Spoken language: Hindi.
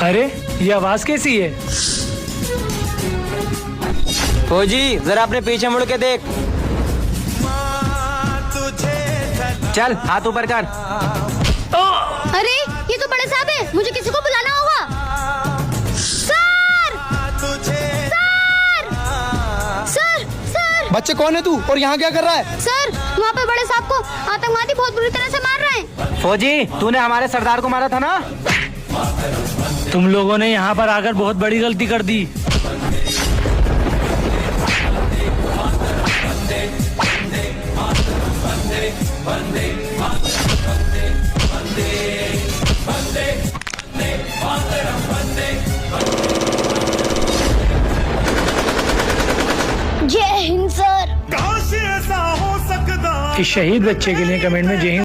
अरे ये आवाज कैसी है? फौजी जरा अपने पीछे मुड़ के देख। चल हाथ ऊपर कर। अरे ये तो बड़े साहब है, मुझे किसी को बुलाना होगा। सर! सर! सर! सर! बच्चे कौन है तू और यहाँ क्या कर रहा है? सर, वहाँ पे बड़े साहब को आतंकवादी बहुत बुरी तरह से मार रहे हैं। फौजी तूने हमारे सरदार को मारा था ना? तुम लोगों ने यहाँ पर आकर बहुत बड़ी गलती कर दी। जय हिंद सर। इस शहीद बच्चे के लिए कमेंट में जय हिंद